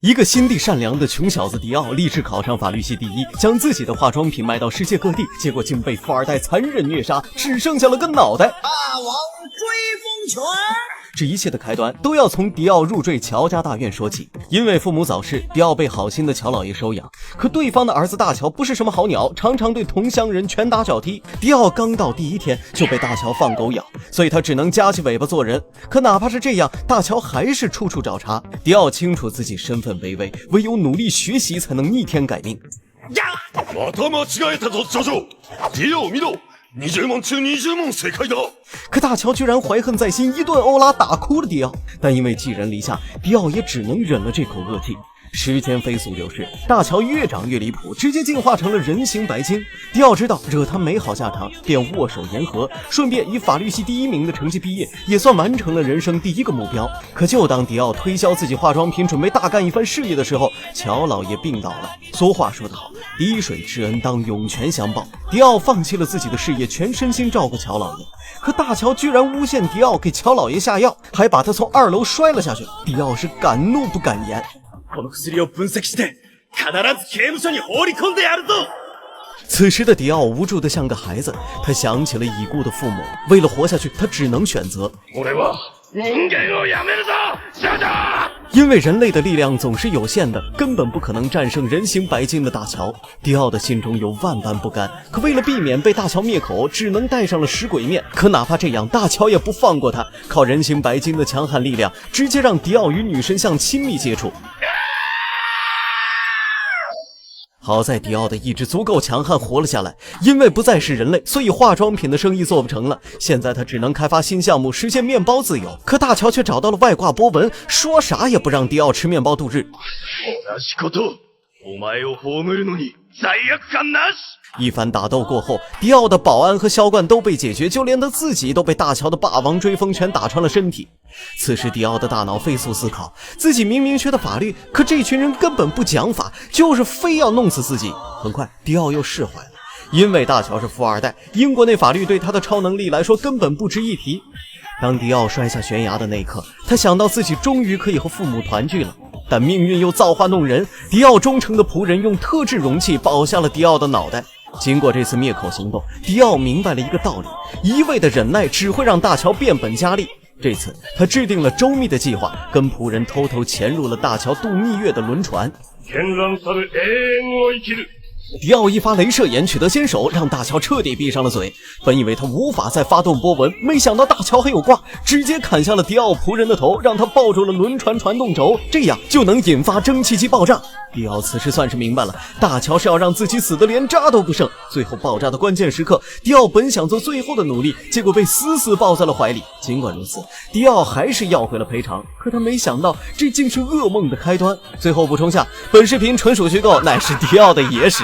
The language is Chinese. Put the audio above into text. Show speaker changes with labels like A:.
A: 一个心地善良的穷小子迪奥立志考上法律系第一，将自己的化妆品卖到世界各地，结果竟被富二代残忍虐杀，只剩下了个脑袋。
B: 霸王追风拳。
A: 这一切的开端都要从迪奥入赘乔家大院说起。因为父母早逝，迪奥被好心的乔老爷收养，可对方的儿子大乔不是什么好鸟，常常对同乡人拳打脚踢。迪奥刚到第一天就被大乔放狗咬，所以他只能夹起尾巴做人。可哪怕是这样，大乔还是处处找茬。迪奥清楚自己身份卑微，唯有努力学习才能逆天改命。
C: また間違えたぞジョジョ。迪奥見ろ，20問中20問正解だ。
A: 可大乔居然怀恨在心，一顿欧拉打哭了迪奥。但因为寄人篱下，迪奥也只能忍了这口恶气。时间飞速流逝，大乔越长越离谱，直接进化成了人形白鲸。迪奥知道惹他没好下场，便握手言和，顺便以法律系第1名的成绩毕业，也算完成了人生第1个目标。可就当迪奥推销自己化妆品，准备大干一番事业的时候，乔老爷病倒了。俗话说得好，滴水之恩当涌泉相报。迪奥放弃了自己的事业，全身心照顾乔老爷。可大乔居然诬陷迪奥给乔老爷下药，还把他从2楼摔了下去。迪奥是敢怒不敢言。
B: この薬を分析して必ず刑務所に放り込んでやるぞ。
A: 此时的迪奥无助的像个孩子，他想起了已故的父母，为了活下去，他只能选择。
C: 俺は人間をやめるぞ，ジョジョ！
A: 因为人类的力量总是有限的，根本不可能战胜人形白鲸的大乔。迪奥的心中有万般不甘，可为了避免被大乔灭口，只能戴上了食鬼面。可哪怕这样，大乔也不放过他，靠人形白鲸的强悍力量，直接让迪奥与女神像亲密接触。好在迪奥的意志足够强悍，活了下来。因为不再是人类，所以化妆品的生意做不成了。现在他只能开发新项目，实现面包自由。可大乔却找到了外挂波纹，说啥也不让迪奥吃面包度日。
C: 同じこと、お前を葬るのに罪悪感なし。
A: 一番打斗过后，迪奥的保安和销冠都被解决，就连他自己都被大乔的霸王追风拳打穿了身体。此时迪奥的大脑飞速思考，自己明明学的法律，可这群人根本不讲法，就是非要弄死自己。很快迪奥又释怀了，因为大乔是富二代，英国内法律对他的超能力来说根本不值一提。当迪奥摔下悬崖的那一刻，他想到自己终于可以和父母团聚了。但命运又造化弄人，迪奥忠诚的仆人用特制容器保下了迪奥的脑袋。经过这次灭口行动，迪奥明白了一个道理，一味的忍耐只会让大乔变本加厉。这次他制定了周密的计划，跟仆人偷偷潜入了大乔度蜜月的轮船。迪奥一发镭射眼取得先手，让大乔彻底闭上了嘴。本以为他无法再发动波纹，没想到大乔还有挂，直接砍下了迪奥仆人的头，让他抱住了轮船传动轴，这样就能引发蒸汽机爆炸。迪奥此时算是明白了，大乔是要让自己死得连渣都不剩。最后爆炸的关键时刻，迪奥本想做最后的努力，结果被死死抱在了怀里。尽管如此，迪奥还是要回了赔偿，可他没想到这竟是噩梦的开端。最后补充下，本视频纯属虚构，乃是迪奥的野史。